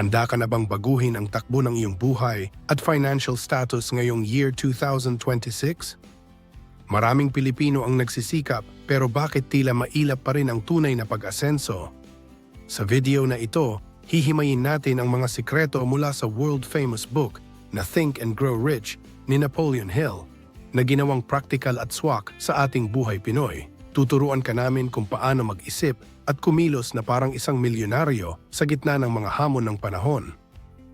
Handa ka na bang baguhin ang takbo ng iyong buhay at financial status ngayong year 2026? Maraming Pilipino ang nagsisikap pero bakit tila mailap pa rin ang tunay na pag-asenso? Sa video na ito, hihimayin natin ang mga sikreto mula sa world-famous book na Think and Grow Rich ni Napoleon Hill na ginawang practical at swak sa ating buhay Pinoy. Tuturuan ka namin kung paano mag-isip at kumilos na parang isang milyonaryo sa gitna ng mga hamon ng panahon.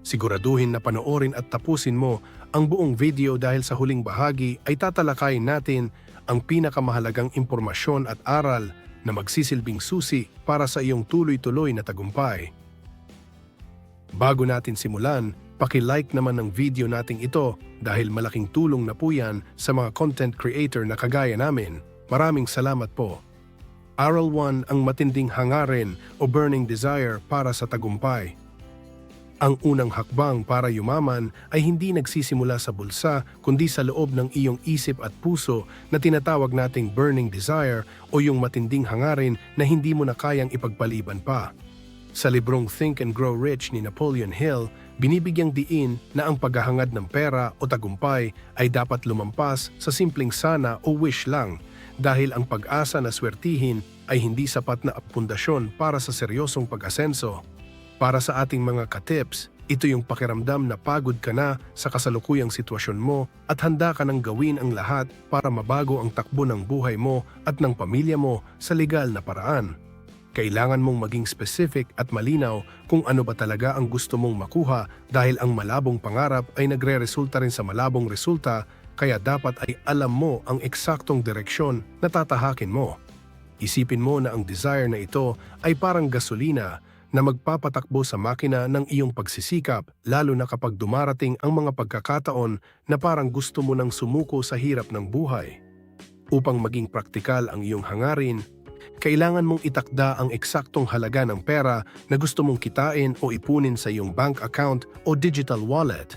Siguraduhin na panoorin at tapusin mo ang buong video dahil sa huling bahagi ay tatalakayin natin ang pinakamahalagang impormasyon at aral na magsisilbing susi para sa iyong tuloy-tuloy na tagumpay. Bago natin simulan, paki-like naman ng video nating ito dahil malaking tulong na po yan sa mga content creator na kagaya namin. Maraming salamat po. Aral 1, ang matinding hangarin o burning desire para sa tagumpay. Ang unang hakbang para yumaman ay hindi nagsisimula sa bulsa kundi sa loob ng iyong isip at puso na tinatawag nating burning desire o yung matinding hangarin na hindi mo na kayang ipagpaliban pa. Sa librong Think and Grow Rich ni Napoleon Hill, binibigyang diin na ang paghahangad ng pera o tagumpay ay dapat lumampas sa simpleng sana o wish lang dahil ang pag-asa na swertihin ay hindi sapat na pundasyon para sa seryosong pag-asenso. Para sa ating mga ka-tips, ito yung pakiramdam na pagod ka na sa kasalukuyang sitwasyon mo at handa ka nang gawin ang lahat para mabago ang takbo ng buhay mo at ng pamilya mo sa legal na paraan. Kailangan mong maging specific at malinaw kung ano ba talaga ang gusto mong makuha dahil ang malabong pangarap ay nagre-resulta rin sa malabong resulta, kaya dapat ay alam mo ang eksaktong direksyon na tatahakin mo. Isipin mo na ang desire na ito ay parang gasolina na magpapatakbo sa makina ng iyong pagsisikap, lalo na kapag dumarating ang mga pagkakataon na parang gusto mo nang sumuko sa hirap ng buhay. Upang maging praktikal ang iyong hangarin, kailangan mong itakda ang eksaktong halaga ng pera na gusto mong kitain o ipunin sa iyong bank account o digital wallet.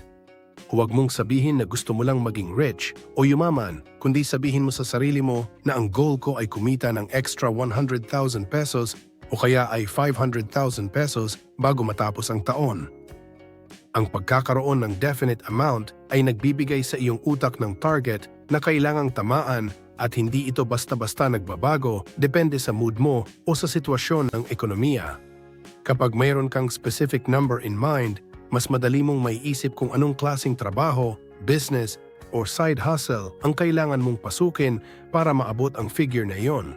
Huwag mong sabihin na gusto mo lang maging rich o yumaman, kundi sabihin mo sa sarili mo na ang goal ko ay kumita ng extra 100,000 pesos o kaya ay 500,000 pesos bago matapos ang taon. Ang pagkakaroon ng definite amount ay nagbibigay sa iyong utak ng target na kailangang tamaan at hindi ito basta-basta nagbabago depende sa mood mo o sa sitwasyon ng ekonomiya. Kapag mayroon kang specific number in mind, mas madali mong maiisip kung anong klaseng trabaho, business, or side hustle ang kailangan mong pasukin para maabot ang figure na iyon.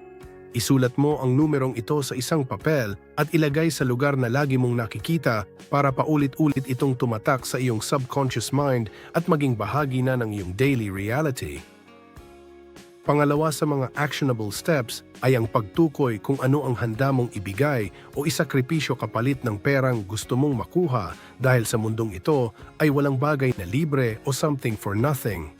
Isulat mo ang numerong ito sa isang papel at ilagay sa lugar na lagi mong nakikita para paulit-ulit itong tumatak sa iyong subconscious mind at maging bahagi na ng iyong daily reality. Pangalawa sa mga actionable steps ay ang pagtukoy kung ano ang handa mong ibigay o isakripisyo kapalit ng perang gusto mong makuha dahil sa mundong ito ay walang bagay na libre o something for nothing.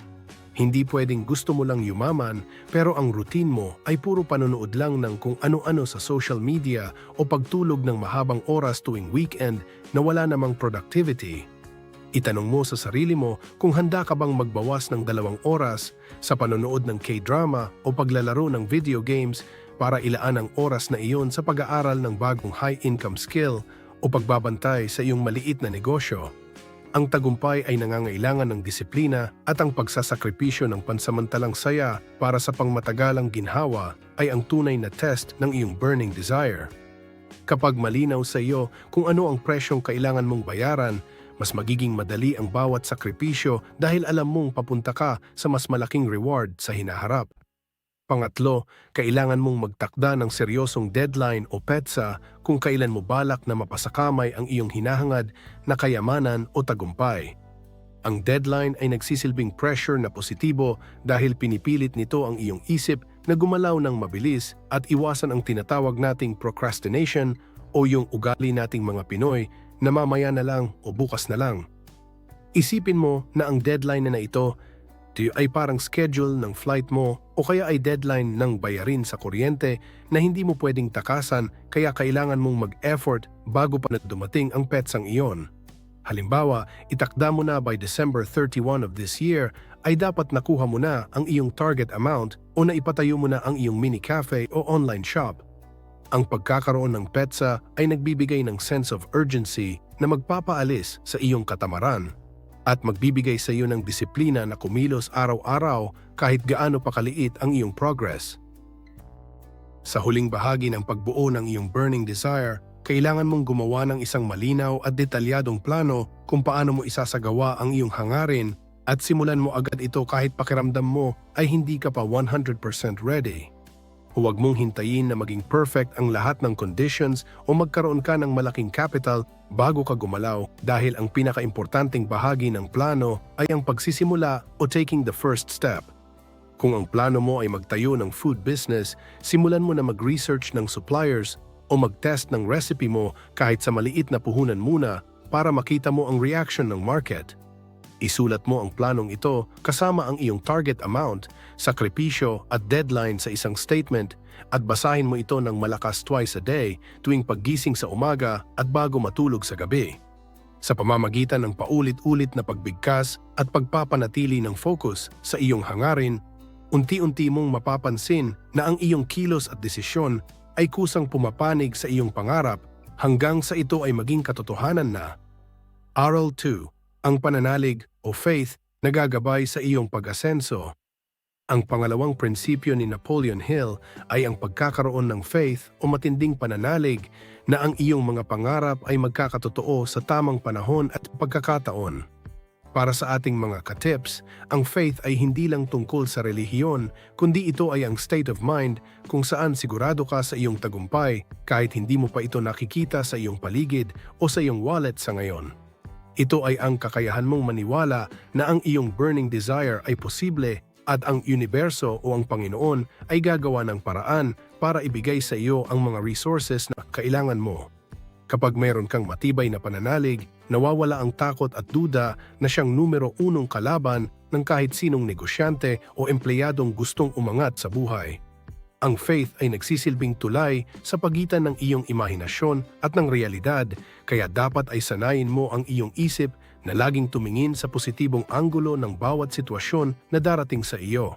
Hindi pwedeng gusto mo lang yumaman pero ang routine mo ay puro panonood lang ng kung ano-ano sa social media o pagtulog ng mahabang oras tuwing weekend na wala namang productivity. Itanong mo sa sarili mo kung handa ka bang magbawas ng 2 oras sa panonood ng K-drama o paglalaro ng video games para ilaan ang oras na iyon sa pag-aaral ng bagong high-income skill o pagbabantay sa iyong maliit na negosyo. Ang tagumpay ay nangangailangan ng disiplina at ang pagsasakripisyo ng pansamantalang saya para sa pangmatagalang ginhawa ay ang tunay na test ng iyong burning desire. Kapag malinaw sa iyo kung ano ang presyong kailangan mong bayaran, mas magiging madali ang bawat sakripisyo dahil alam mong papunta ka sa mas malaking reward sa hinaharap. Pangatlo, kailangan mong magtakda ng seryosong deadline o petsa kung kailan mo balak na mapasakamay ang iyong hinahangad na kayamanan o tagumpay. Ang deadline ay nagsisilbing pressure na positibo dahil pinipilit nito ang iyong isip na gumalaw ng mabilis at iwasan ang tinatawag nating procrastination o yung ugali nating mga Pinoy na mamaya na lang o bukas na lang. Isipin mo na ang deadline na ito ay parang schedule ng flight mo o kaya ay deadline ng bayarin sa kuryente na hindi mo pwedeng takasan kaya kailangan mong mag-effort bago pa na dumating ang petsang iyon. Halimbawa, itakda mo na by December 31 of this year ay dapat nakuha mo na ang iyong target amount o naipatayo mo na ang iyong mini cafe o online shop. Ang pagkakaroon ng petsa ay nagbibigay ng sense of urgency na magpapaalis sa iyong katamaran at magbibigay sa iyo ng disiplina na kumilos araw-araw kahit gaano pa kaliit ang iyong progress. Sa huling bahagi ng pagbuo ng iyong burning desire, kailangan mong gumawa ng isang malinaw at detalyadong plano kung paano mo isasagawa ang iyong hangarin at simulan mo agad ito kahit pakiramdam mo ay hindi ka pa 100% ready. Huwag mong hintayin na maging perfect ang lahat ng conditions o magkaroon ka ng malaking capital bago ka gumalaw dahil ang pinakaimportanteng bahagi ng plano ay ang pagsisimula o taking the first step. Kung ang plano mo ay magtayo ng food business, simulan mo na mag-research ng suppliers o mag-test ng recipe mo kahit sa maliit na puhunan muna para makita mo ang reaction ng market. Isulat mo ang planong ito kasama ang iyong target amount, sakripisyo at deadline sa isang statement at basahin mo ito ng malakas twice a day tuwing paggising sa umaga at bago matulog sa gabi. Sa pamamagitan ng paulit-ulit na pagbigkas at pagpapanatili ng focus sa iyong hangarin, unti-unti mong mapapansin na ang iyong kilos at desisyon ay kusang pumapanig sa iyong pangarap hanggang sa ito ay maging katotohanan na. Aral 2. Ang pananalig o faith na gagabay sa iyong pag-asenso. Ang pangalawang prinsipyo ni Napoleon Hill ay ang pagkakaroon ng faith o matinding pananalig na ang iyong mga pangarap ay magkakatotoo sa tamang panahon at pagkakataon. Para sa ating mga katips, ang faith ay hindi lang tungkol sa relihiyon, kundi ito ay ang state of mind kung saan sigurado ka sa iyong tagumpay kahit hindi mo pa ito nakikita sa iyong paligid o sa iyong wallet sa ngayon. Ito ay ang kakayahan mong maniwala na ang iyong burning desire ay posible at ang universo o ang Panginoon ay gagawa ng paraan para ibigay sa iyo ang mga resources na kailangan mo. Kapag mayroon kang matibay na pananalig, nawawala ang takot at duda na siyang numero unong kalaban ng kahit sinong negosyante o empleyadong gustong umangat sa buhay. Ang faith ay nagsisilbing tulay sa pagitan ng iyong imahinasyon at ng realidad, kaya dapat ay sanayin mo ang iyong isip na laging tumingin sa positibong anggulo ng bawat sitwasyon na darating sa iyo.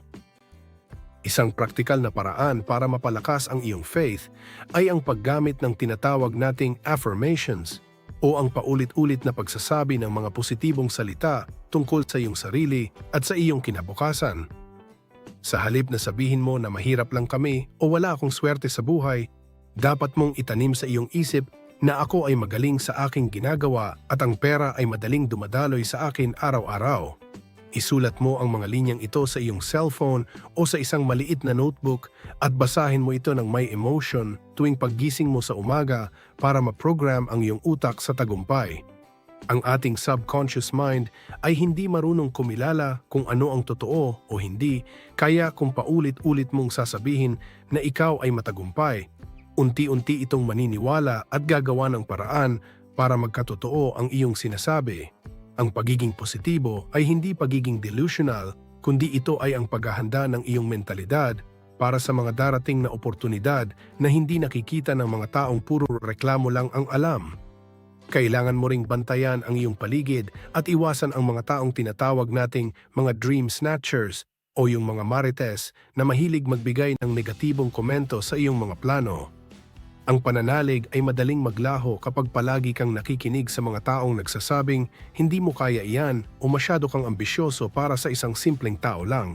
Isang praktikal na paraan para mapalakas ang iyong faith ay ang paggamit ng tinatawag nating affirmations o ang paulit-ulit na pagsasabi ng mga positibong salita tungkol sa iyong sarili at sa iyong kinabukasan. Sa halip na sabihin mo na mahirap lang kami o wala akong swerte sa buhay, dapat mong itanim sa iyong isip na ako ay magaling sa aking ginagawa at ang pera ay madaling dumadaloy sa akin araw-araw. Isulat mo ang mga linyang ito sa iyong cellphone o sa isang maliit na notebook at basahin mo ito ng may emotion tuwing paggising mo sa umaga para ma-program ang iyong utak sa tagumpay. Ang ating subconscious mind ay hindi marunong kumilala kung ano ang totoo o hindi, kaya kung paulit-ulit mong sasabihin na ikaw ay matagumpay, unti-unti itong maniniwala at gagawa ng paraan para magkatotoo ang iyong sinasabi. Ang pagiging positibo ay hindi pagiging delusional, kundi ito ay ang paghahanda ng iyong mentalidad para sa mga darating na oportunidad na hindi nakikita ng mga taong puro reklamo lang ang alam. Kailangan mo ring bantayan ang iyong paligid at iwasan ang mga taong tinatawag nating mga dream snatchers o yung mga marites na mahilig magbigay ng negatibong komento sa iyong mga plano. Ang pananalig ay madaling maglaho kapag palagi kang nakikinig sa mga taong nagsasabing hindi mo kaya iyan o masyado kang ambisyoso para sa isang simpleng tao lang.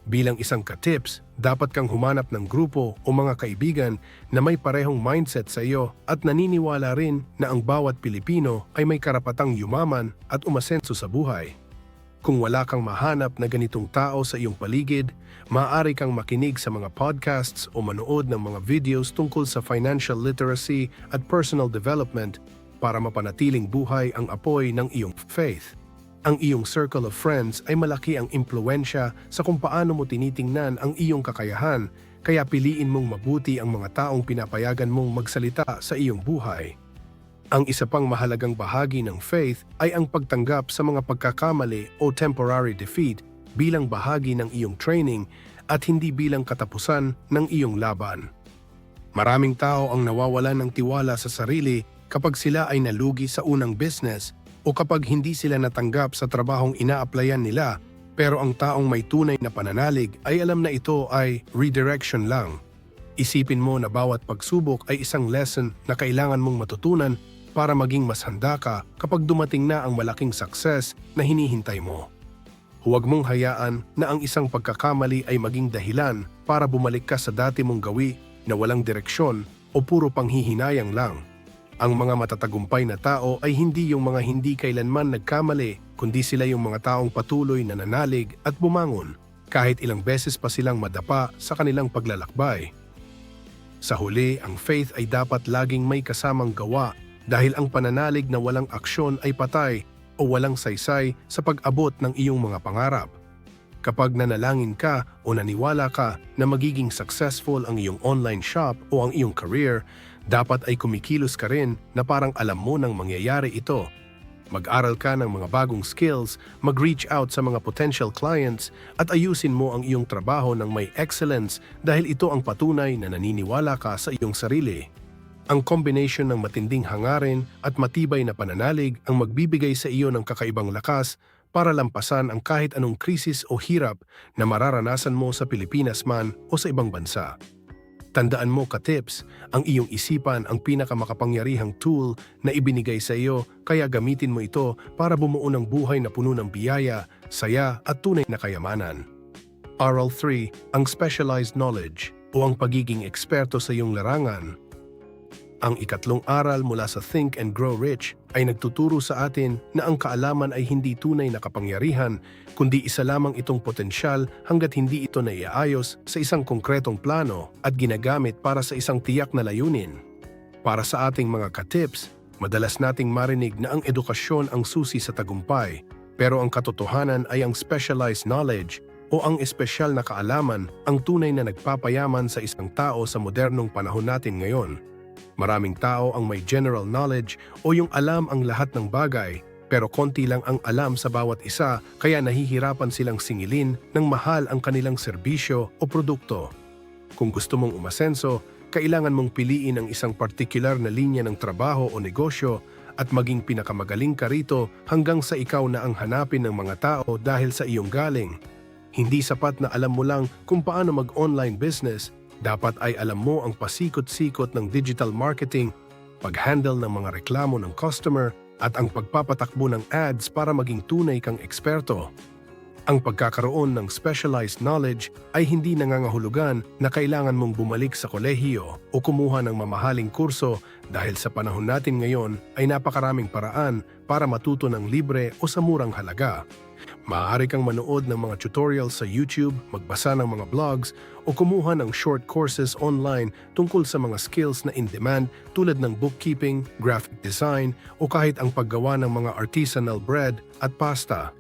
Bilang isang katips, dapat kang humanap ng grupo o mga kaibigan na may parehong mindset sa iyo at naniniwala rin na ang bawat Pilipino ay may karapatang yumaman at umasenso sa buhay. Kung wala kang mahanap na ganitong tao sa iyong paligid, maaari kang makinig sa mga podcasts o manood ng mga videos tungkol sa financial literacy at personal development para mapanatiling buhay ang apoy ng iyong faith. Ang iyong circle of friends ay malaki ang impluwensya sa kung paano mo tinitingnan ang iyong kakayahan, kaya piliin mong mabuti ang mga taong pinapayagan mong magsalita sa iyong buhay. Ang isa pang mahalagang bahagi ng faith ay ang pagtanggap sa mga pagkakamali o temporary defeat bilang bahagi ng iyong training at hindi bilang katapusan ng iyong laban. Maraming tao ang nawawalan ng tiwala sa sarili kapag sila ay nalugi sa unang business o kapag hindi sila natanggap sa trabahong ina-applyan nila, pero ang taong may tunay na pananalig ay alam na ito ay redirection lang. Isipin mo na bawat pagsubok ay isang lesson na kailangan mong matutunan para maging mas handa ka kapag dumating na ang malaking success na hinihintay mo. Huwag mong hayaan na ang isang pagkakamali ay maging dahilan para bumalik ka sa dati mong gawi na walang direksyon o puro panghihinayang lang. Ang mga matatagumpay na tao ay hindi yung mga hindi kailanman nagkamali, kundi sila yung mga taong patuloy na nanalig at bumangon kahit ilang beses pa silang madapa sa kanilang paglalakbay. Sa huli, ang faith ay dapat laging may kasamang gawa dahil ang pananalig na walang aksyon ay patay o walang saysay sa pag-abot ng iyong mga pangarap. Kapag nanalangin ka o naniwala ka na magiging successful ang iyong online shop o ang iyong career, dapat ay kumikilos ka rin na parang alam mo nang mangyayari ito. Mag-aral ka ng mga bagong skills, mag-reach out sa mga potential clients at ayusin mo ang iyong trabaho ng may excellence dahil ito ang patunay na naniniwala ka sa iyong sarili. Ang combination ng matinding hangarin at matibay na pananalig ang magbibigay sa iyo ng kakaibang lakas para lampasan ang kahit anong krisis o hirap na mararanasan mo sa Pilipinas man o sa ibang bansa. Tandaan mo ka-tips, ang iyong isipan ang pinakamakapangyarihang tool na ibinigay sa iyo kaya gamitin mo ito para bumuo ng buhay na puno ng biyaya, saya at tunay na kayamanan. Aral 3, ang specialized knowledge o ang pagiging eksperto sa iyong larangan. Ang ikatlong aral mula sa Think and Grow Rich ay nagtuturo sa atin na ang kaalaman ay hindi tunay na kapangyarihan, kundi isa lamang itong potensyal hanggat hindi ito naiaayos sa isang konkretong plano at ginagamit para sa isang tiyak na layunin. Para sa ating mga ka-tips, madalas nating marinig na ang edukasyon ang susi sa tagumpay, pero ang katotohanan ay ang specialized knowledge o ang espesyal na kaalaman ang tunay na nagpapayaman sa isang tao sa modernong panahon natin ngayon. Maraming tao ang may general knowledge o yung alam ang lahat ng bagay, pero konti lang ang alam sa bawat isa kaya nahihirapan silang singilin ng mahal ang kanilang serbisyo o produkto. Kung gusto mong umasenso, kailangan mong piliin ang isang partikular na linya ng trabaho o negosyo at maging pinakamagaling ka rito hanggang sa ikaw na ang hanapin ng mga tao dahil sa iyong galing. Hindi sapat na alam mo lang kung paano mag-online business. Dapat ay alam mo ang pasikot-sikot ng digital marketing, pag-handle ng mga reklamo ng customer, at ang pagpapatakbo ng ads para maging tunay kang eksperto. Ang pagkakaroon ng specialized knowledge ay hindi nangangahulugan na kailangan mong bumalik sa kolehiyo o kumuha ng mamahaling kurso dahil sa panahon natin ngayon ay napakaraming paraan para matuto ng libre o sa murang halaga. Maaari kang manood ng mga tutorials sa YouTube, magbasa ng mga blogs, o kumuha ng short courses online tungkol sa mga skills na in-demand tulad ng bookkeeping, graphic design, o kahit ang paggawa ng mga artisanal bread at pasta.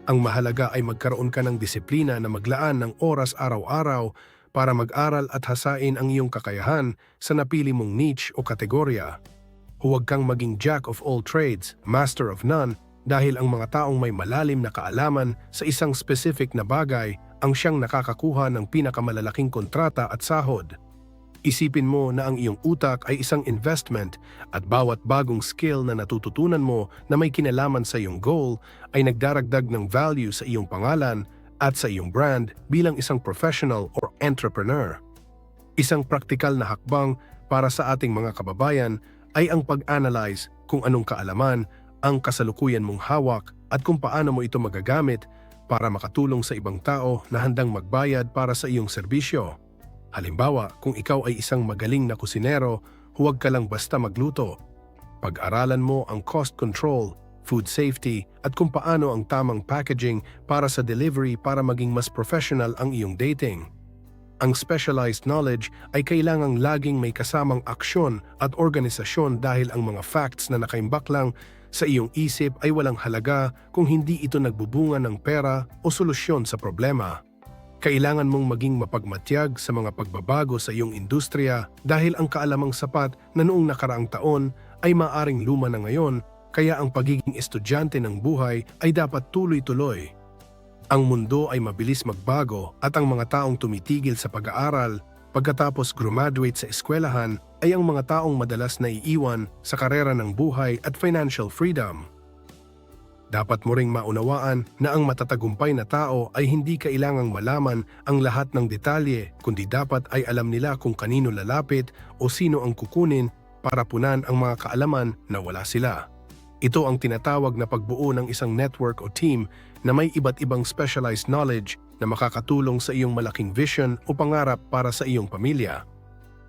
Ang mahalaga ay magkaroon ka ng disiplina na maglaan ng oras araw-araw para mag-aral at hasain ang iyong kakayahan sa napili mong niche o kategorya. Huwag kang maging jack of all trades, master of none, dahil ang mga taong may malalim na kaalaman sa isang specific na bagay ang siyang nakakakuha ng pinakamalalaking kontrata at sahod. Isipin mo na ang iyong utak ay isang investment at bawat bagong skill na natututunan mo na may kinalaman sa iyong goal ay nagdaragdag ng value sa iyong pangalan at sa iyong brand bilang isang professional or entrepreneur. Isang praktikal na hakbang para sa ating mga kababayan ay ang pag-analyze kung anong kaalaman ang kasalukuyan mong hawak at kung paano mo ito magagamit para makatulong sa ibang tao na handang magbayad para sa iyong serbisyo. Halimbawa, kung ikaw ay isang magaling na kusinero, huwag ka lang basta magluto. Pag-aralan mo ang cost control, food safety, at kung paano ang tamang packaging para sa delivery para maging mas professional ang iyong dating. Ang specialized knowledge ay kailangang laging may kasamang aksyon at organisasyon dahil ang mga facts na nakaimbak lang sa iyong isip ay walang halaga kung hindi ito nagbubunga ng pera o solusyon sa problema. Kailangan mong maging mapagmatyag sa mga pagbabago sa iyong industriya dahil ang kaalamang sapat na noong nakaraang taon ay maaring luma na ngayon, kaya ang pagiging estudyante ng buhay ay dapat tuloy-tuloy. Ang mundo ay mabilis magbago at ang mga taong tumitigil sa pag-aaral pagkatapos graduate sa eskwelahan ay ang mga taong madalas naiiwan sa karera ng buhay at financial freedom. Dapat mo ring maunawaan na ang matatagumpay na tao ay hindi kailangang malaman ang lahat ng detalye, kundi dapat ay alam nila kung kanino lalapit o sino ang kukunin para punan ang mga kaalaman na wala sila. Ito ang tinatawag na pagbuo ng isang network o team na may iba't ibang specialized knowledge na makakatulong sa iyong malaking vision o pangarap para sa iyong pamilya.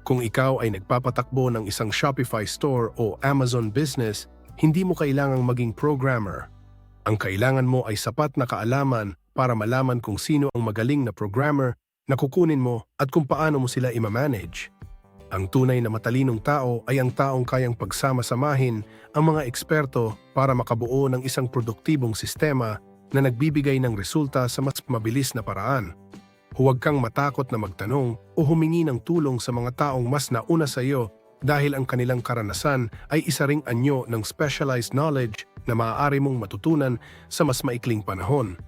Kung ikaw ay nagpapatakbo ng isang Shopify store o Amazon business, hindi mo kailangang maging programmer. Ang kailangan mo ay sapat na kaalaman para malaman kung sino ang magaling na programmer na kukunin mo at kung paano mo sila imamanage. Ang tunay na matalinong tao ay ang taong kayang pagsama-samahin ang mga eksperto para makabuo ng isang produktibong sistema na nagbibigay ng resulta sa mas mabilis na paraan. Huwag kang matakot na magtanong o humingi ng tulong sa mga taong mas nauna sa iyo dahil ang kanilang karanasan ay isa ring anyo ng specialized knowledge na maaari mong matutunan sa mas maikling panahon.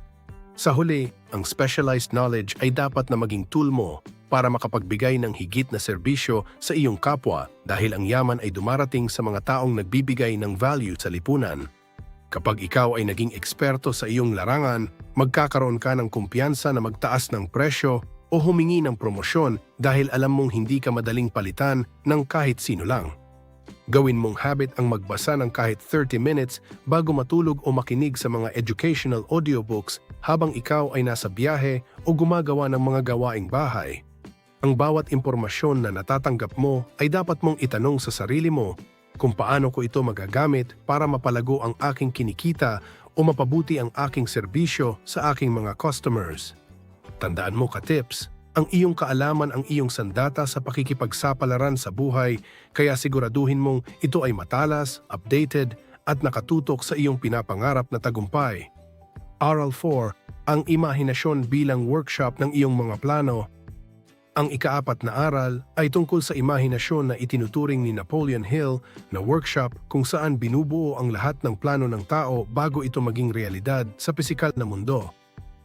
Sa huli, ang specialized knowledge ay dapat na maging tool mo para makapagbigay ng higit na serbisyo sa iyong kapwa dahil ang yaman ay dumarating sa mga taong nagbibigay ng value sa lipunan. Kapag ikaw ay naging eksperto sa iyong larangan, magkakaroon ka ng kumpiyansa na magtaas ng presyo o humingi ng promosyon dahil alam mong hindi ka madaling palitan ng kahit sino lang. Gawin mong habit ang magbasa ng kahit 30 minutes bago matulog o makinig sa mga educational audiobooks habang ikaw ay nasa biyahe o gumagawa ng mga gawaing bahay. Ang bawat impormasyon na natatanggap mo ay dapat mong itanong sa sarili mo kung paano ko ito magagamit para mapalago ang aking kinikita o mapabuti ang aking serbisyo sa aking mga customers. Tandaan mo ka-tips, ang iyong kaalaman ang iyong sandata sa pakikipagsapalaran sa buhay, kaya siguraduhin mong ito ay matalas, updated, at nakatutok sa iyong pinapangarap na tagumpay. Aral 4, ang imahinasyon bilang workshop ng iyong mga plano. Ang ika-4 na aral ay tungkol sa imahinasyon na itinuturing ni Napoleon Hill na workshop kung saan binubuo ang lahat ng plano ng tao bago ito maging realidad sa pisikal na mundo.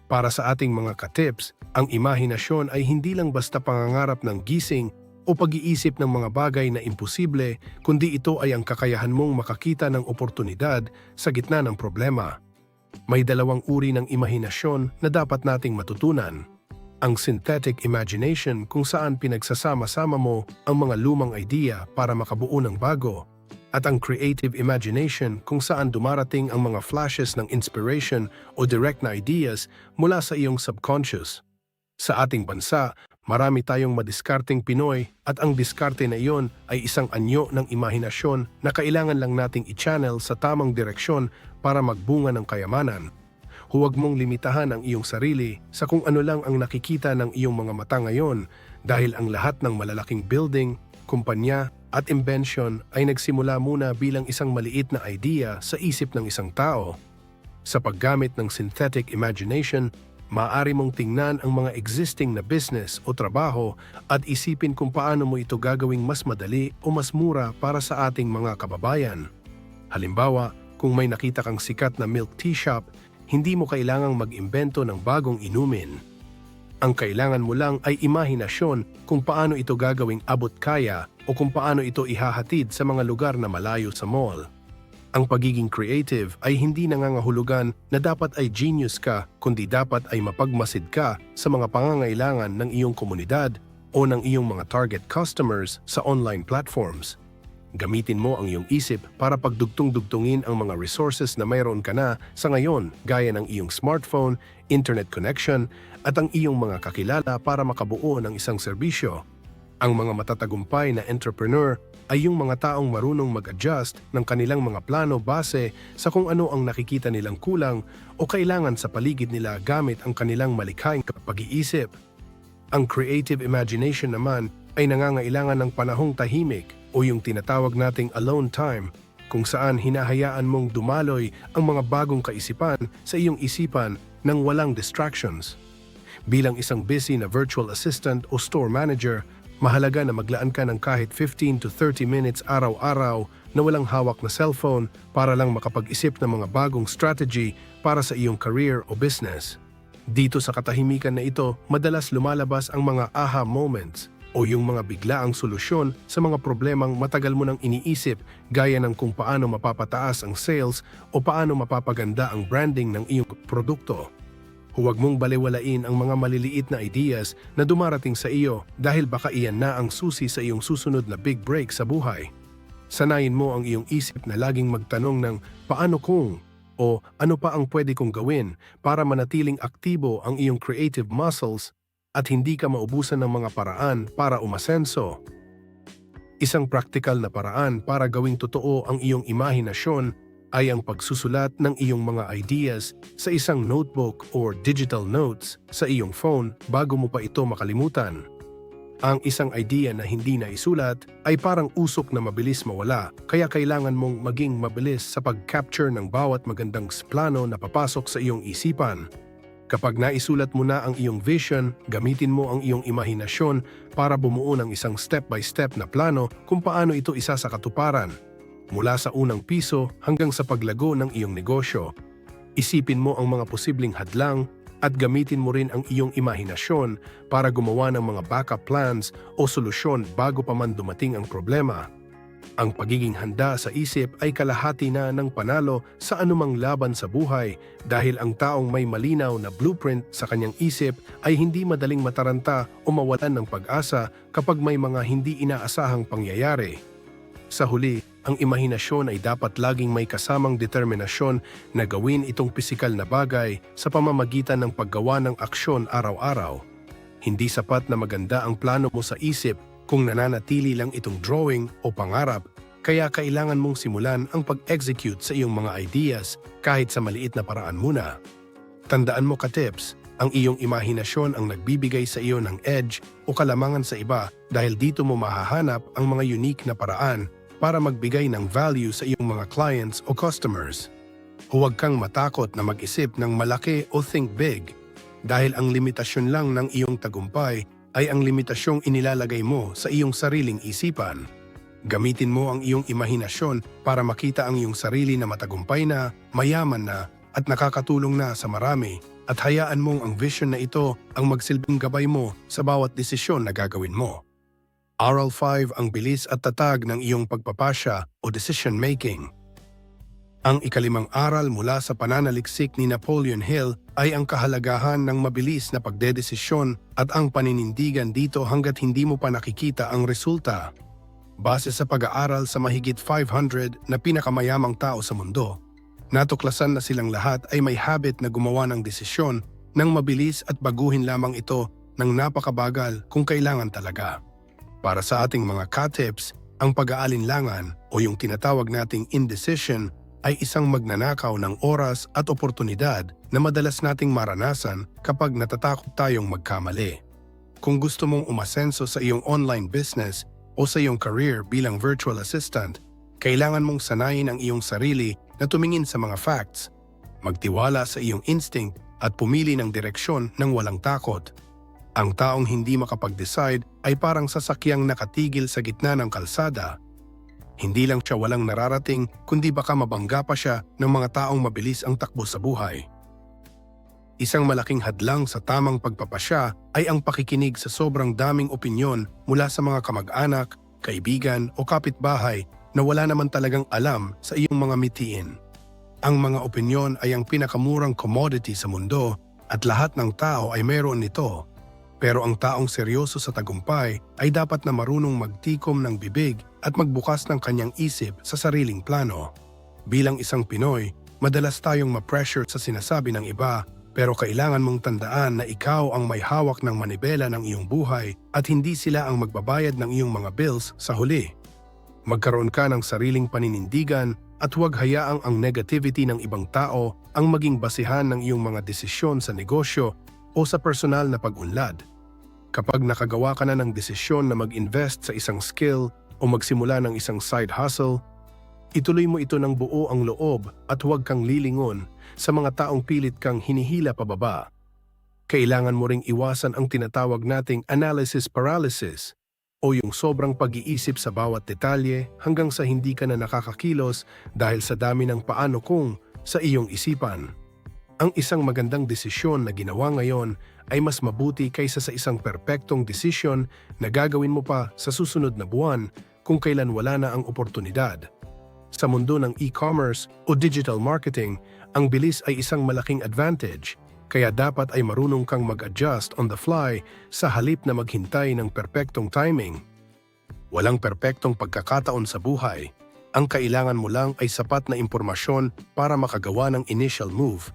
Para sa ating mga ka-tips, ang imahinasyon ay hindi lang basta pangangarap ng gising o pag-iisip ng mga bagay na imposible, kundi ito ay ang kakayahan mong makakita ng oportunidad sa gitna ng problema. May dalawang uri ng imahinasyon na dapat nating matutunan. Ang synthetic imagination kung saan pinagsasama-sama mo ang mga lumang idea para makabuo ng bago, at ang creative imagination kung saan dumarating ang mga flashes ng inspiration o direct na ideas mula sa iyong subconscious. Sa ating bansa, marami tayong madiskarteng Pinoy at ang diskarte na iyon ay isang anyo ng imahinasyon na kailangan lang nating i-channel sa tamang direksyon para magbunga ng kayamanan. Huwag mong limitahan ang iyong sarili sa kung ano lang ang nakikita ng iyong mga mata ngayon dahil ang lahat ng malalaking building, kumpanya at invention ay nagsimula muna bilang isang maliit na idea sa isip ng isang tao. Sa paggamit ng synthetic imagination, maaari mong tingnan ang mga existing na business o trabaho at isipin kung paano mo ito gagawing mas madali o mas mura para sa ating mga kababayan. Halimbawa, kung may nakita kang sikat na milk tea shop, hindi mo kailangang mag-imbento ng bagong inumin. Ang kailangan mo lang ay imahinasyon kung paano ito gagawing abot kaya o kung paano ito ihahatid sa mga lugar na malayo sa mall. Ang pagiging creative ay hindi nangangahulugan na dapat ay genius ka, kundi dapat ay mapagmasid ka sa mga pangangailangan ng iyong komunidad o ng iyong mga target customers sa online platforms. Gamitin mo ang iyong isip para pagdugtong-dugtungin ang mga resources na mayroon ka na sa ngayon gaya ng iyong smartphone, internet connection, at ang iyong mga kakilala para makabuo ng isang serbisyo. Ang mga matatagumpay na entrepreneur ay yung mga taong marunong mag-adjust ng kanilang mga plano base sa kung ano ang nakikita nilang kulang o kailangan sa paligid nila gamit ang kanilang malikhaing pag-iisip. Ang creative imagination naman ay nangangailangan ng panahong tahimik o yung tinatawag nating alone time, kung saan hinahayaan mong dumaloy ang mga bagong kaisipan sa iyong isipan nang walang distractions. Bilang isang busy na virtual assistant o store manager, mahalaga na maglaan ka ng kahit 15 to 30 minutes araw-araw na walang hawak na cellphone para lang makapag-isip ng mga bagong strategy para sa iyong career o business. Dito sa katahimikan na ito, madalas lumalabas ang mga aha moments o yung mga biglaang solusyon sa mga problemang matagal mo nang iniisip gaya ng kung paano mapapataas ang sales o paano mapapaganda ang branding ng iyong produkto. Huwag mong balewalain ang mga maliliit na ideas na dumarating sa iyo dahil baka iyan na ang susi sa iyong susunod na big break sa buhay. Sanayin mo ang iyong isip na laging magtanong ng paano kung o ano pa ang pwede kong gawin para manatiling aktibo ang iyong creative muscles at hindi ka maubusan ng mga paraan para umasenso. Isang praktikal na paraan para gawing totoo ang iyong imahinasyon ay ang pagsusulat ng iyong mga ideas sa isang notebook or digital notes sa iyong phone bago mo pa ito makalimutan. Ang isang idea na hindi naisulat ay parang usok na mabilis mawala, kaya kailangan mong maging mabilis sa pag-capture ng bawat magandang plano na papasok sa iyong isipan. Kapag naisulat mo na ang iyong vision, gamitin mo ang iyong imahinasyon para bumuo ng isang step-by-step na plano kung paano ito isa sa katuparan. Mula sa unang piso hanggang sa paglago ng iyong negosyo. Isipin mo ang mga posibleng hadlang at gamitin mo rin ang iyong imahinasyon para gumawa ng mga backup plans o solusyon bago pa man dumating ang problema. Ang pagiging handa sa isip ay kalahati na ng panalo sa anumang laban sa buhay dahil ang taong may malinaw na blueprint sa kanyang isip ay hindi madaling mataranta o mawalan ng pag-asa kapag may mga hindi inaasahang pangyayari. Sa huli, ang imahinasyon ay dapat laging may kasamang determinasyon na gawin itong pisikal na bagay sa pamamagitan ng paggawa ng aksyon araw-araw. Hindi sapat na maganda ang plano mo sa isip kung nananatili lang itong drawing o pangarap, kaya kailangan mong simulan ang pag-execute sa iyong mga ideas kahit sa maliit na paraan muna. Tandaan mo ka-tips, ang iyong imahinasyon ang nagbibigay sa iyo ng edge o kalamangan sa iba dahil dito mo mahahanap ang mga unique na paraan para magbigay ng value sa iyong mga clients o customers. Huwag kang matakot na mag-isip ng malaki o think big dahil ang limitasyon lang ng iyong tagumpay ay ang limitasyong inilalagay mo sa iyong sariling isipan. Gamitin mo ang iyong imahinasyon para makita ang iyong sarili na matagumpay na, mayaman na, at nakakatulong na sa marami at hayaan mong ang vision na ito ang magsilbing gabay mo sa bawat desisyon na gagawin mo. Aral 5 ang bilis at tatag ng iyong pagpapasya o decision making. Ang ikalimang aral mula sa pananaliksik ni Napoleon Hill ay ang kahalagahan ng mabilis na pagdedesisyon at ang paninindigan dito hanggat hindi mo pa nakikita ang resulta. Base sa pag-aaral sa mahigit 500 na pinakamayamang tao sa mundo, natuklasan na silang lahat ay may habit na gumawa ng desisyon ng mabilis at baguhin lamang ito ng napakabagal kung kailangan talaga. Para sa ating mga ka-tips, ang pag-aalinlangan o yung tinatawag nating indecision ay isang magnanakaw ng oras at oportunidad na madalas nating maranasan kapag natatakot tayong magkamali. Kung gusto mong umasenso sa iyong online business o sa iyong career bilang virtual assistant, kailangan mong sanayin ang iyong sarili na tumingin sa mga facts, magtiwala sa iyong instinct at pumili ng direksyon ng walang takot. Ang taong hindi makapag-decide ay parang sasakyang nakatigil sa gitna ng kalsada. Hindi lang siya walang nararating, kundi baka mabangga pa siya ng mga taong mabilis ang takbo sa buhay. Isang malaking hadlang sa tamang pagpapasya ay ang pakikinig sa sobrang daming opinyon mula sa mga kamag-anak, kaibigan o kapitbahay na wala naman talagang alam sa iyong mga mitiin. Ang mga opinyon ay ang pinakamurang commodity sa mundo at lahat ng tao ay mayroon nito. Pero ang taong seryoso sa tagumpay ay dapat na marunong magtikom ng bibig at magbukas ng kanyang isip sa sariling plano. Bilang isang Pinoy, madalas tayong ma-pressure sa sinasabi ng iba, pero kailangan mong tandaan na ikaw ang may hawak ng manibela ng iyong buhay at hindi sila ang magbabayad ng iyong mga bills sa huli. Magkaroon ka ng sariling paninindigan at huwag hayaang ang negativity ng ibang tao ang maging basihan ng iyong mga desisyon sa negosyo o sa personal na pag-unlad. Kapag nakagawa ka na ng desisyon na mag-invest sa isang skill o magsimula ng isang side hustle, ituloy mo ito ng buo ang loob at huwag kang lilingon sa mga taong pilit kang hinihila pababa. Kailangan mo ring iwasan ang tinatawag nating analysis paralysis o yung sobrang pag-iisip sa bawat detalye hanggang sa hindi ka na nakakakilos dahil sa dami ng paano kung sa iyong isipan. Ang isang magandang desisyon na ginawa ngayon ay mas mabuti kaysa sa isang perpektong desisyon na gagawin mo pa sa susunod na buwan kung kailan wala na ang oportunidad. Sa mundo ng e-commerce o digital marketing, ang bilis ay isang malaking advantage, kaya dapat ay marunong kang mag-adjust on the fly sa halip na maghintay ng perpektong timing. Walang perpektong pagkakataon sa buhay. Ang kailangan mo lang ay sapat na impormasyon para makagawa ng initial move.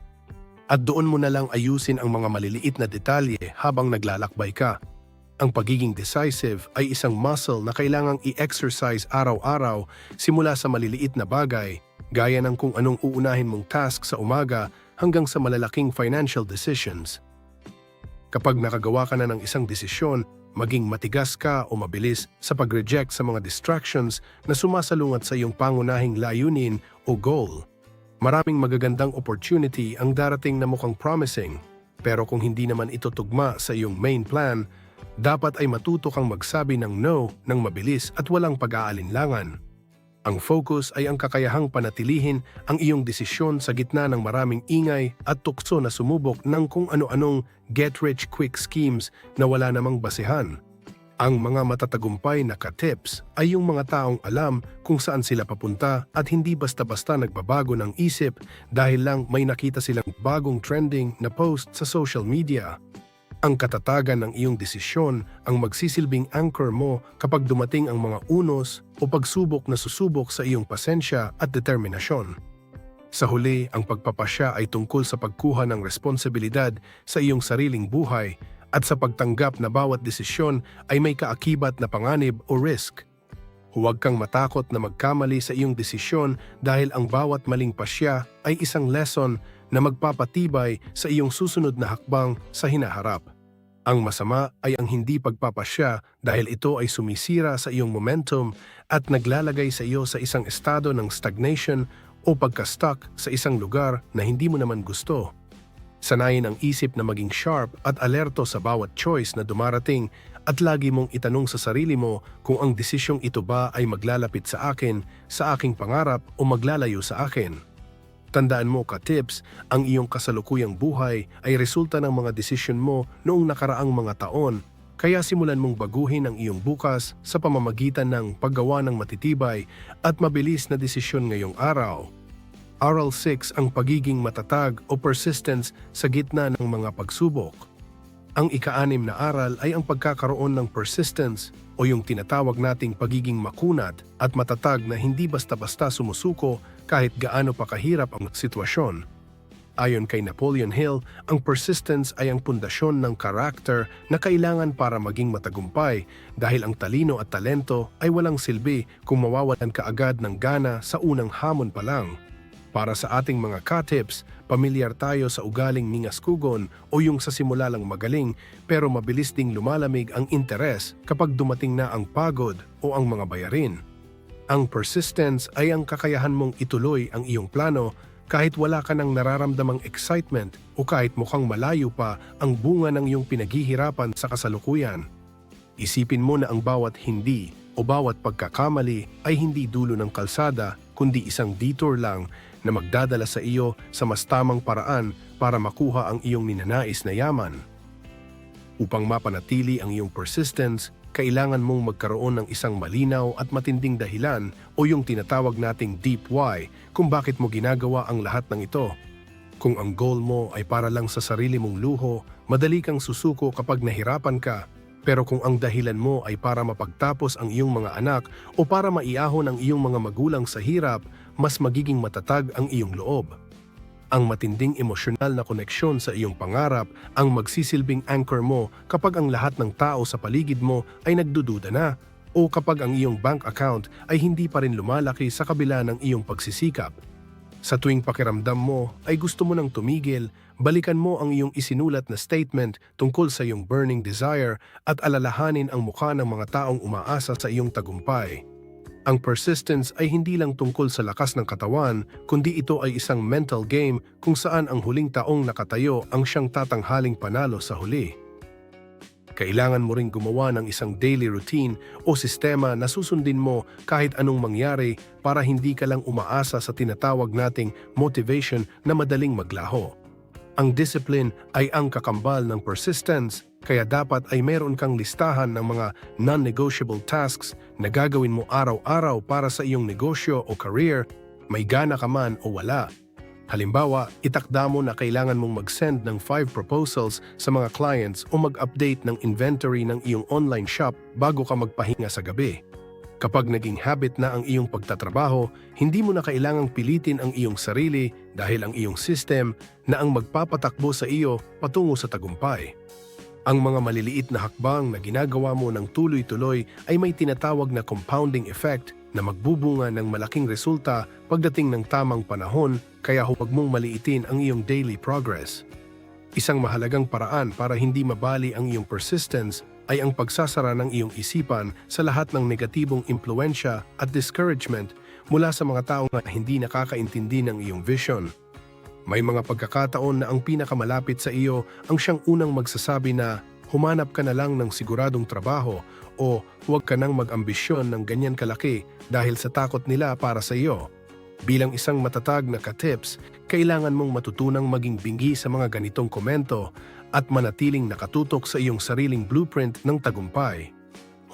At doon mo na lang ayusin ang mga maliliit na detalye habang naglalakbay ka. Ang pagiging decisive ay isang muscle na kailangang i-exercise araw-araw simula sa maliliit na bagay, gaya ng kung anong uunahin mong task sa umaga hanggang sa malalaking financial decisions. Kapag nakagawa ka na ng isang desisyon, maging matigas ka o mabilis sa pag-reject sa mga distractions na sumasalungat sa iyong pangunahing layunin o goal. Maraming magagandang opportunity ang darating na mukhang promising, pero kung hindi naman ito tugma sa iyong main plan, dapat ay matuto kang magsabi ng no ng mabilis at walang pag-aalinlangan. Ang focus ay ang kakayahang panatilihin ang iyong desisyon sa gitna ng maraming ingay at tukso na sumubok ng kung ano-anong get-rich-quick schemes na wala namang basehan. Ang mga matatagumpay na ka-tips ay yung mga taong alam kung saan sila papunta at hindi basta-basta nagbabago ng isip dahil lang may nakita silang bagong trending na post sa social media. Ang katatagan ng iyong desisyon ang magsisilbing anchor mo kapag dumating ang mga unos o pagsubok na susubok sa iyong pasensya at determinasyon. Sa huli, ang pagpapasya ay tungkol sa pagkuha ng responsibilidad sa iyong sariling buhay at sa pagtanggap na bawat desisyon ay may kaakibat na panganib o risk. Huwag kang matakot na magkamali sa iyong desisyon dahil ang bawat maling pasya ay isang lesson na magpapatibay sa iyong susunod na hakbang sa hinaharap. Ang masama ay ang hindi pagpapasya dahil ito ay sumisira sa iyong momentum at naglalagay sa iyo sa isang estado ng stagnation o pagka-stuck sa isang lugar na hindi mo naman gusto. Sanayin ang isip na maging sharp at alerto sa bawat choice na dumarating at lagi mong itanong sa sarili mo kung ang desisyong ito ba ay maglalapit sa akin, sa aking pangarap o maglalayo sa akin. Tandaan mo ka-tips, ang iyong kasalukuyang buhay ay resulta ng mga desisyon mo noong nakaraang mga taon, kaya simulan mong baguhin ang iyong bukas sa pamamagitan ng paggawa ng matitibay at mabilis na desisyon ngayong araw. Aral 6 ang pagiging matatag o persistence sa gitna ng mga pagsubok. Ang ika-6 na aral ay ang pagkakaroon ng persistence o yung tinatawag nating pagiging makunat at matatag na hindi basta-basta sumusuko kahit gaano pa kahirap ang sitwasyon. Ayon kay Napoleon Hill, ang persistence ay ang pundasyon ng karakter na kailangan para maging matagumpay dahil ang talino at talento ay walang silbi kung mawawalan ka agad ng gana sa unang hamon pa lang. Para sa ating mga ka-tips, pamilyar tayo sa ugaling ningaskugon o yung sa simula lang magaling pero mabilis ding lumalamig ang interes kapag dumating na ang pagod o ang mga bayarin. Ang persistence ay ang kakayahan mong ituloy ang iyong plano kahit wala ka ng nararamdamang excitement o kahit mukhang malayo pa ang bunga ng iyong pinaghihirapan sa kasalukuyan. Isipin mo na ang bawat hindi o bawat pagkakamali ay hindi dulo ng kalsada kundi isang detour lang na magdadala sa iyo sa mas tamang paraan para makuha ang iyong ninanais na yaman. Upang mapanatili ang iyong persistence, kailangan mong magkaroon ng isang malinaw at matinding dahilan o yung tinatawag nating deep why kung bakit mo ginagawa ang lahat ng ito. Kung ang goal mo ay para lang sa sarili mong luho, madali kang susuko kapag nahirapan ka. Pero kung ang dahilan mo ay para mapagtapos ang iyong mga anak o para maiahon ang iyong mga magulang sa hirap, mas magiging matatag ang iyong loob. Ang matinding emosyonal na koneksyon sa iyong pangarap ang magsisilbing anchor mo kapag ang lahat ng tao sa paligid mo ay nagdududa na o kapag ang iyong bank account ay hindi pa rin lumalaki sa kabila ng iyong pagsisikap. Sa tuwing pakiramdam mo ay gusto mo nang tumigil, balikan mo ang iyong isinulat na statement tungkol sa iyong burning desire at alalahanin ang mukha ng mga taong umaasa sa iyong tagumpay. Ang persistence ay hindi lang tungkol sa lakas ng katawan, kundi ito ay isang mental game kung saan ang huling taong nakatayo ang siyang tatanghaling panalo sa huli. Kailangan mo ring gumawa ng isang daily routine o sistema na susundin mo kahit anong mangyari para hindi ka lang umaasa sa tinatawag nating motivation na madaling maglaho. Ang discipline ay ang kakambal ng persistence, kaya dapat ay meron kang listahan ng mga non-negotiable tasks na gagawin mo araw-araw para sa iyong negosyo o career, may gana ka man o wala. Halimbawa, itakda mo na kailangan mong mag-send ng 5 proposals sa mga clients o mag-update ng inventory ng iyong online shop bago ka magpahinga sa gabi. Kapag naging habit na ang iyong pagtatrabaho, hindi mo na kailangang pilitin ang iyong sarili dahil ang iyong system na ang magpapatakbo sa iyo patungo sa tagumpay. Ang mga maliliit na hakbang na ginagawa mo ng tuloy-tuloy ay may tinatawag na compounding effect na magbubunga ng malaking resulta pagdating ng tamang panahon, kaya huwag mong maliitin ang iyong daily progress. Isang mahalagang paraan para hindi mabali ang iyong persistence ay ang pagsasara ng iyong isipan sa lahat ng negatibong impluensya at discouragement mula sa mga taong na hindi nakakaintindi ng iyong vision. May mga pagkakataon na ang pinakamalapit sa iyo ang siyang unang magsasabi na humanap ka na lang ng siguradong trabaho o huwag ka nang mag-ambisyon ng ganyan kalaki dahil sa takot nila para sa iyo. Bilang isang matatag na ka-tips, kailangan mong matutunang maging bingi sa mga ganitong komento at manatiling nakatutok sa iyong sariling blueprint ng tagumpay.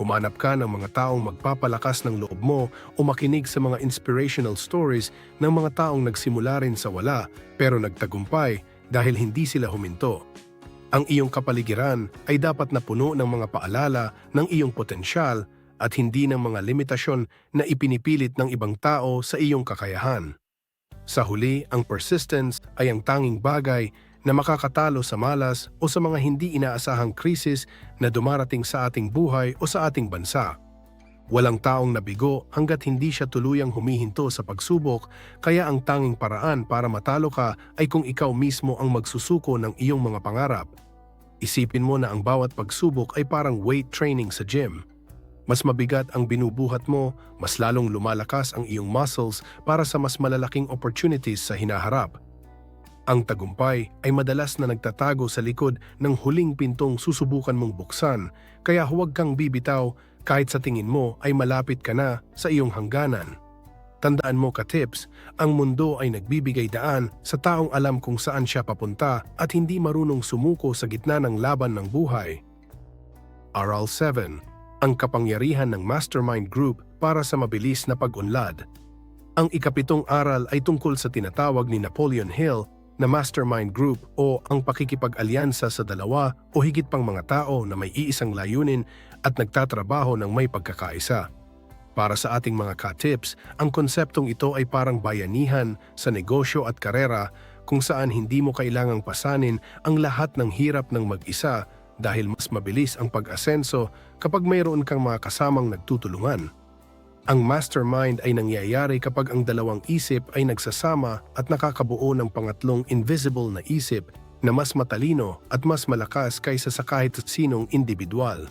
Humanap ka ng mga taong magpapalakas ng loob mo o makinig sa mga inspirational stories ng mga taong nagsimula rin sa wala pero nagtagumpay dahil hindi sila huminto. Ang iyong kapaligiran ay dapat na puno ng mga paalala ng iyong potensyal at hindi ng mga limitasyon na ipinipilit ng ibang tao sa iyong kakayahan. Sa huli, ang persistence ay ang tanging bagay na makakatalo sa malas o sa mga hindi inaasahang krisis na dumarating sa ating buhay o sa ating bansa. Walang taong nabigo hanggat hindi siya tuluyang humihinto sa pagsubok, kaya ang tanging paraan para matalo ka ay kung ikaw mismo ang magsusuko ng iyong mga pangarap. Isipin mo na ang bawat pagsubok ay parang weight training sa gym. Mas mabigat ang binubuhat mo, mas lalong lumalakas ang iyong muscles para sa mas malalaking opportunities sa hinaharap. Ang tagumpay ay madalas na nagtatago sa likod ng huling pintong susubukan mong buksan, kaya huwag kang bibitaw kahit sa tingin mo ay malapit ka na sa iyong hangganan. Tandaan mo ka-tips, ang mundo ay nagbibigay daan sa taong alam kung saan siya papunta at hindi marunong sumuko sa gitna ng laban ng buhay. Aral 7. Ang kapangyarihan ng mastermind group para sa mabilis na pag-unlad. Ang ikapitong aral ay tungkol sa tinatawag ni Napoleon Hill na mastermind group o ang pakikipag-alyansa sa dalawa o higit pang mga tao na may iisang layunin at nagtatrabaho ng may pagkakaisa. Para sa ating mga ka-tips, ang konseptong ito ay parang bayanihan sa negosyo at karera kung saan hindi mo kailangang pasanin ang lahat ng hirap ng mag-isa dahil mas mabilis ang pag-asenso kapag mayroon kang mga kasamang nagtutulungan. Ang mastermind ay nangyayari kapag ang dalawang isip ay nagsasama at nakakabuo ng pangatlong invisible na isip na mas matalino at mas malakas kaysa sa kahit sinong individual.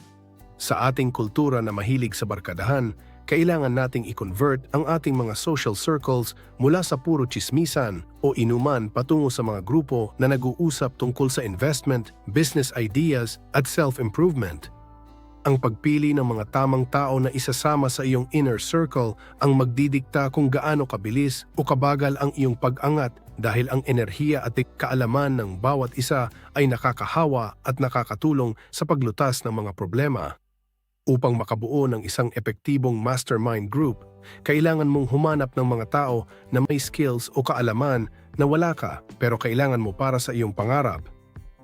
Sa ating kultura na mahilig sa barkadahan, kailangan nating i-convert ang ating mga social circles mula sa puro tsismisan o inuman patungo sa mga grupo na nag-uusap tungkol sa investment, business ideas at self-improvement. Ang pagpili ng mga tamang tao na isasama sa iyong inner circle ang magdidikta kung gaano kabilis o kabagal ang iyong pag-angat dahil ang enerhiya at kaalaman ng bawat isa ay nakakahawa at nakakatulong sa paglutas ng mga problema. Upang makabuo ng isang epektibong mastermind group, kailangan mong humanap ng mga tao na may skills o kaalaman na wala ka pero kailangan mo para sa iyong pangarap.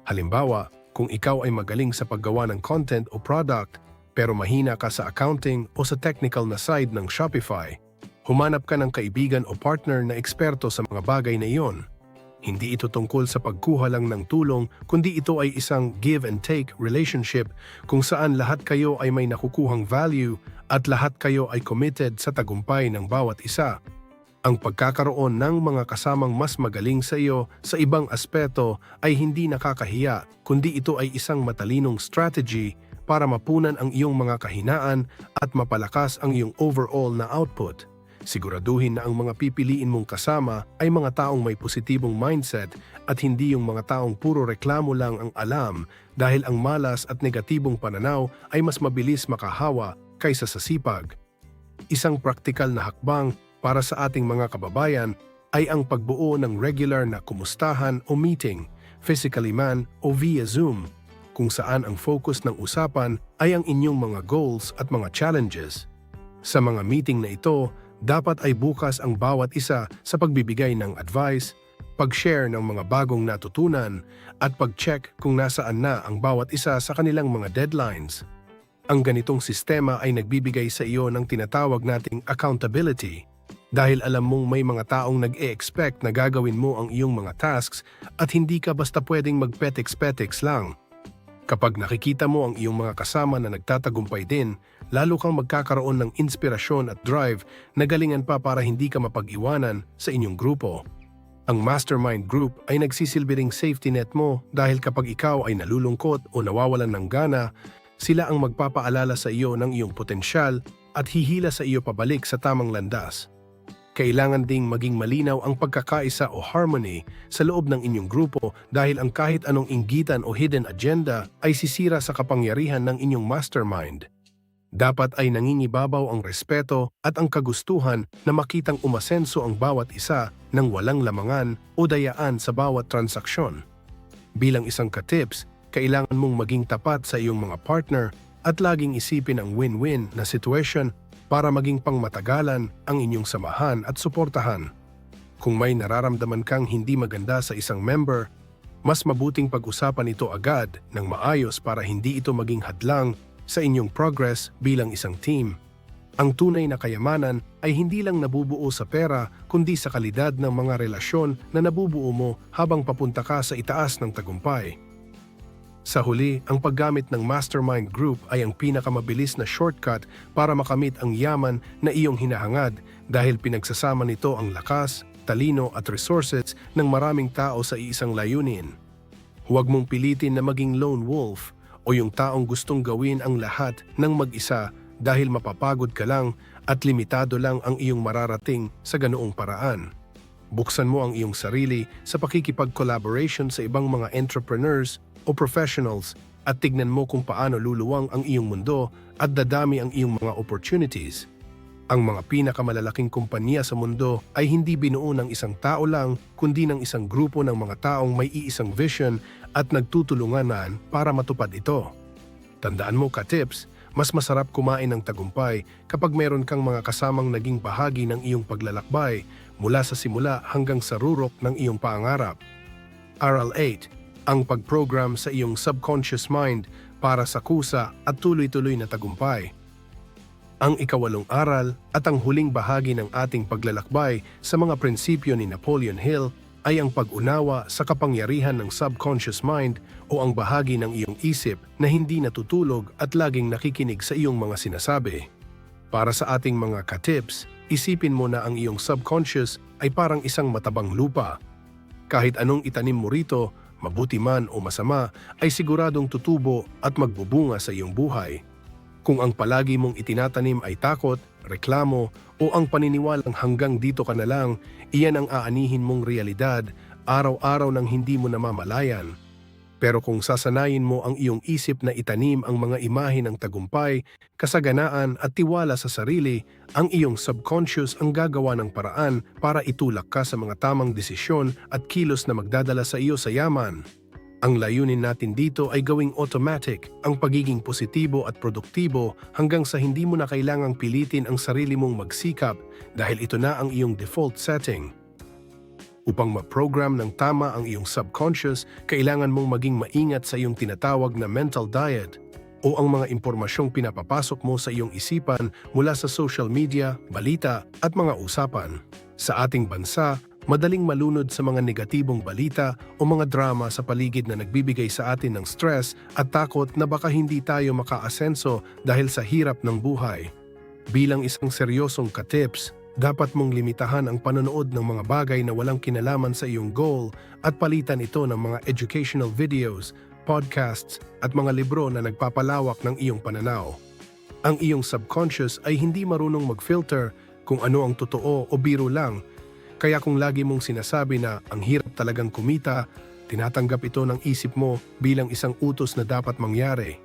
Halimbawa, kung ikaw ay magaling sa paggawa ng content o product pero mahina ka sa accounting o sa technical na side ng Shopify, humanap ka ng kaibigan o partner na eksperto sa mga bagay na iyon. Hindi ito tungkol sa pagkuha lang ng tulong, kundi ito ay isang give and take relationship kung saan lahat kayo ay may nakukuhang value at lahat kayo ay committed sa tagumpay ng bawat isa. Ang pagkakaroon ng mga kasamang mas magaling sa iyo sa ibang aspeto ay hindi nakakahiya, kundi ito ay isang matalinong strategy para mapunan ang iyong mga kahinaan at mapalakas ang iyong overall na output. Siguraduhin na ang mga pipiliin mong kasama ay mga taong may positibong mindset at hindi yung mga taong puro reklamo lang ang alam dahil ang malas at negatibong pananaw ay mas mabilis makahawa kaysa sa sipag. Isang praktikal na hakbang para sa ating mga kababayan ay ang pagbuo ng regular na kumustahan o meeting, physically man o via Zoom, kung saan ang focus ng usapan ay ang inyong mga goals at mga challenges. Sa mga meeting na ito, dapat ay bukas ang bawat isa sa pagbibigay ng advice, pag-share ng mga bagong natutunan, at pag-check kung nasaan na ang bawat isa sa kanilang mga deadlines. Ang ganitong sistema ay nagbibigay sa iyo ng tinatawag nating accountability dahil alam mong may mga taong nag-e-expect na gagawin mo ang iyong mga tasks at hindi ka basta pwedeng mag-petiks-petiks lang. Kapag nakikita mo ang iyong mga kasama na nagtatagumpay din, lalo kang magkakaroon ng inspirasyon at drive na galingan pa para hindi ka mapag-iwanan sa inyong grupo. Ang mastermind group ay nagsisilbi ring safety net mo dahil kapag ikaw ay nalulungkot o nawawalan ng gana, sila ang magpapaalala sa iyo ng iyong potensyal at hihila sa iyo pabalik sa tamang landas. Kailangan ding maging malinaw ang pagkakaisa o harmony sa loob ng inyong grupo dahil ang kahit anong inggitan o hidden agenda ay sisira sa kapangyarihan ng inyong mastermind. Dapat ay nangingibabaw ang respeto at ang kagustuhan na makitang umasenso ang bawat isa ng walang lamangan o dayaan sa bawat transaksyon. Bilang isang ka-tips, kailangan mong maging tapat sa iyong mga partner at laging isipin ang win-win na situation para maging pangmatagalan ang inyong samahan at suportahan. Kung may nararamdaman kang hindi maganda sa isang member, mas mabuting pag-usapan ito agad ng maayos para hindi ito maging hadlang sa inyong progress bilang isang team. Ang tunay na kayamanan ay hindi lang nabubuo sa pera kundi sa kalidad ng mga relasyon na nabubuo mo habang papunta ka sa itaas ng tagumpay. Sa huli, ang paggamit ng mastermind group ay ang pinakamabilis na shortcut para makamit ang yaman na iyong hinahangad dahil pinagsasama nito ang lakas, talino at resources ng maraming tao sa iisang layunin. Huwag mong pilitin na maging lone wolf o yung taong gustong gawin ang lahat ng mag-isa dahil mapapagod ka lang at limitado lang ang iyong mararating sa ganoong paraan. Buksan mo ang iyong sarili sa pakikipag-collaboration sa ibang mga entrepreneurs o professionals at tignan mo kung paano luluwang ang iyong mundo at dadami ang iyong mga opportunities. Ang mga pinakamalalaking kumpanya sa mundo ay hindi binuo ng isang tao lang kundi ng isang grupo ng mga taong may iisang vision at nagtutulunganan para matupad ito. Tandaan mo ka-tips, mas masarap kumain ng tagumpay kapag meron kang mga kasamang naging bahagi ng iyong paglalakbay mula sa simula hanggang sa rurok ng iyong pangarap. Aral 8. Ang pag-program sa iyong subconscious mind para sa kusa at tuloy-tuloy na tagumpay. Ang ikawalong aral at ang huling bahagi ng ating paglalakbay sa mga prinsipyo ni Napoleon Hill ay ang pag-unawa sa kapangyarihan ng subconscious mind o ang bahagi ng iyong isip na hindi natutulog at laging nakikinig sa iyong mga sinasabi. Para sa ating mga ka-tips, isipin mo na ang iyong subconscious ay parang isang matabang lupa. Kahit anong itanim mo rito, mabuti man o masama, ay siguradong tutubo at magbubunga sa iyong buhay. Kung ang palagi mong itinatanim ay takot, reklamo, o ang paniniwalang hanggang dito ka na lang, iyan ang aanihin mong realidad, araw-araw nang hindi mo namamalayan. Pero kung sasanayin mo ang iyong isip na itanim ang mga imahe ng tagumpay, kasaganaan at tiwala sa sarili, ang iyong subconscious ang gagawa ng paraan para itulak ka sa mga tamang desisyon at kilos na magdadala sa iyo sa yaman. Ang layunin natin dito ay gawing automatic ang pagiging positibo at produktibo hanggang sa hindi mo na kailangang pilitin ang sarili mong magsikap dahil ito na ang iyong default setting. Upang ma-program ng tama ang iyong subconscious, kailangan mong maging maingat sa iyong tinatawag na mental diet o ang mga impormasyong pinapapasok mo sa iyong isipan mula sa social media, balita at mga usapan. Sa ating bansa, madaling malunod sa mga negatibong balita o mga drama sa paligid na nagbibigay sa atin ng stress at takot na baka hindi tayo makaasenso dahil sa hirap ng buhay. Bilang isang seryosong ka-tips, dapat mong limitahan ang panonood ng mga bagay na walang kinalaman sa iyong goal at palitan ito ng mga educational videos, podcasts at mga libro na nagpapalawak ng iyong pananaw. Ang iyong subconscious ay hindi marunong mag-filter kung ano ang totoo o biro lang, kaya kung lagi mong sinasabi na ang hirap talagang kumita, tinatanggap ito ng isip mo bilang isang utos na dapat mangyari.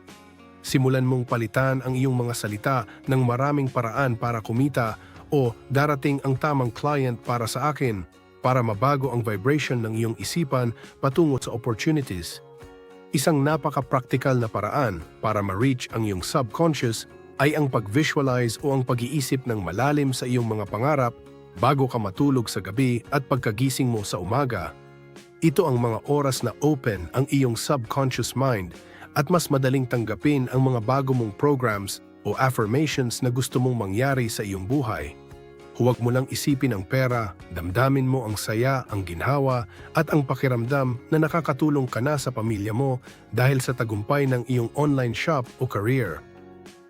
Simulan mong palitan ang iyong mga salita ng maraming paraan para kumita o darating ang tamang client para sa akin para mabago ang vibration ng iyong isipan patungo sa opportunities. Isang napaka-practical na paraan para ma-reach ang iyong subconscious ay ang pag-visualize o ang pag-iisip ng malalim sa iyong mga pangarap bago ka matulog sa gabi at pagkagising mo sa umaga. Ito ang mga oras na open ang iyong subconscious mind at mas madaling tanggapin ang mga bago mong programs o affirmations na gusto mong mangyari sa iyong buhay. Huwag mo lang isipin ang pera, damdamin mo ang saya, ang ginhawa, at ang pakiramdam na nakakatulong ka na sa pamilya mo dahil sa tagumpay ng iyong online shop o career.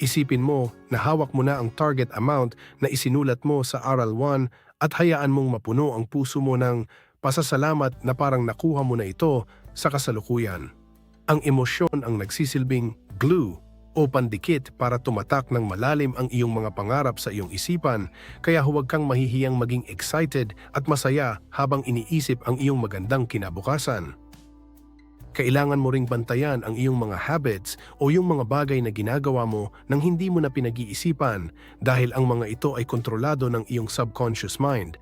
Isipin mo na hawak mo na ang target amount na isinulat mo sa Aral 1 at hayaan mong mapuno ang puso mo ng pasasalamat na parang nakuha mo na ito sa kasalukuyan. Ang emosyon ang nagsisilbing glue o pandikit para tumatak ng malalim ang iyong mga pangarap sa iyong isipan, kaya huwag kang mahihiyang maging excited at masaya habang iniisip ang iyong magandang kinabukasan. Kailangan mo ring bantayan ang iyong mga habits o yung mga bagay na ginagawa mo nang hindi mo na pinag-iisipan dahil ang mga ito ay kontrolado ng iyong subconscious mind.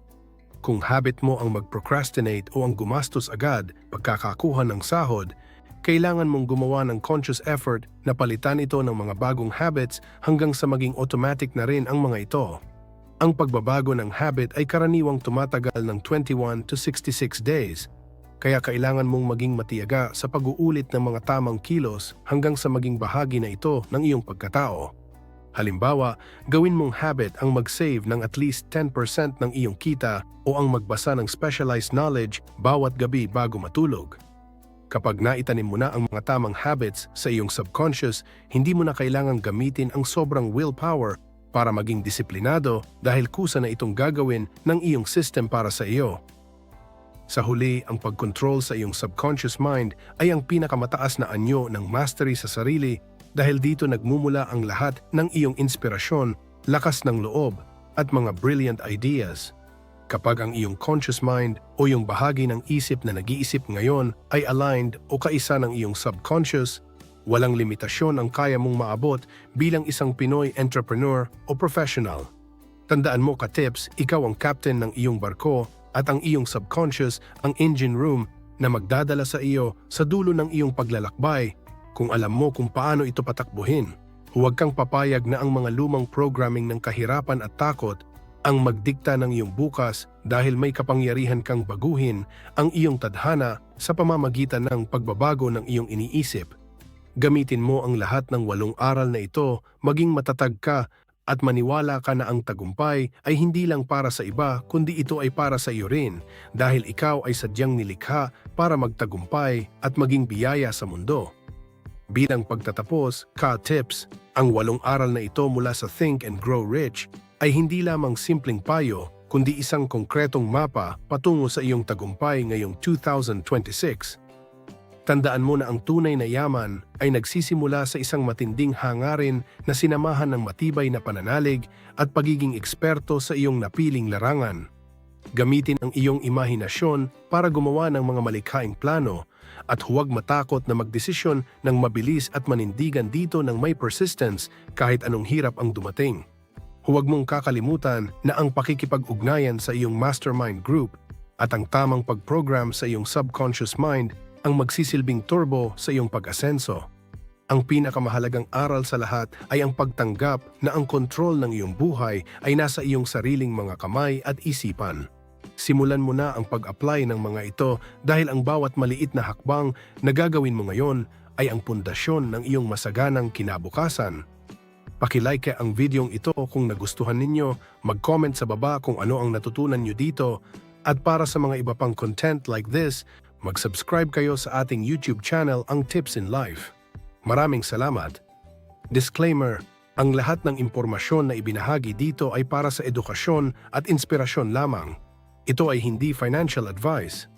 Kung habit mo ang mag-procrastinate o ang gumastos agad pagkakakuha ng sahod, kailangan mong gumawa ng conscious effort na palitan ito ng mga bagong habits hanggang sa maging automatic na rin ang mga ito. Ang pagbabago ng habit ay karaniwang tumatagal ng 21 to 66 days, kaya kailangan mong maging matiyaga sa pag-uulit ng mga tamang kilos hanggang sa maging bahagi na ito ng iyong pagkatao. Halimbawa, gawin mong habit ang mag-save ng at least 10% ng iyong kita o ang magbasa ng specialized knowledge bawat gabi bago matulog. Kapag naitanim mo na ang mga tamang habits sa iyong subconscious, hindi mo na kailangang gamitin ang sobrang willpower para maging disiplinado dahil kusa na itong gagawin ng iyong system para sa iyo. Sa huli, ang pag-control sa iyong subconscious mind ay ang pinakamataas na anyo ng mastery sa sarili dahil dito nagmumula ang lahat ng iyong inspirasyon, lakas ng loob, at mga brilliant ideas. Kapag ang iyong conscious mind o yung bahagi ng isip na nag-iisip ngayon ay aligned o kaisa ng iyong subconscious, walang limitasyon ang kaya mong maabot bilang isang Pinoy entrepreneur o professional. Tandaan mo ka-tips, ikaw ang captain ng iyong barko at ang iyong subconscious ang engine room na magdadala sa iyo sa dulo ng iyong paglalakbay kung alam mo kung paano ito patakbuhin. Huwag kang papayag na ang mga lumang programming ng kahirapan at takot ang magdikta ng iyong bukas dahil may kapangyarihan kang baguhin ang iyong tadhana sa pamamagitan ng pagbabago ng iyong iniisip. Gamitin mo ang lahat ng 8 aral na ito, maging matatag ka at maniwala ka na ang tagumpay ay hindi lang para sa iba kundi ito ay para sa iyo rin dahil ikaw ay sadyang nilikha para magtagumpay at maging biyaya sa mundo. Bilang pagtatapos, ka-tips, ang 8 aral na ito mula sa Think and Grow Rich ay hindi lamang simpleng payo, kundi isang konkretong mapa patungo sa iyong tagumpay ngayong 2026. Tandaan mo na ang tunay na yaman ay nagsisimula sa isang matinding hangarin na sinamahan ng matibay na pananalig at pagiging eksperto sa iyong napiling larangan. Gamitin ang iyong imahinasyon para gumawa ng mga malikhaing plano at huwag matakot na magdesisyon ng mabilis at manindigan dito ng may persistence kahit anong hirap ang dumating. Huwag mong kakalimutan na ang pakikipag-ugnayan sa iyong mastermind group at ang tamang pag-program sa iyong subconscious mind ang magsisilbing turbo sa iyong pag-asenso. Ang pinakamahalagang aral sa lahat ay ang pagtanggap na ang kontrol ng iyong buhay ay nasa iyong sariling mga kamay at isipan. Simulan mo na ang pag-apply ng mga ito dahil ang bawat maliit na hakbang na gagawin mo ngayon ay ang pundasyon ng iyong masaganang kinabukasan. Paki-like ang videong ito kung nagustuhan ninyo, mag-comment sa baba kung ano ang natutunan nyo dito, at para sa mga iba pang content like this, mag-subscribe kayo sa ating YouTube channel ang Tips in Life. Maraming salamat. Disclaimer, ang lahat ng impormasyon na ibinahagi dito ay para sa edukasyon at inspirasyon lamang. Ito ay hindi financial advice.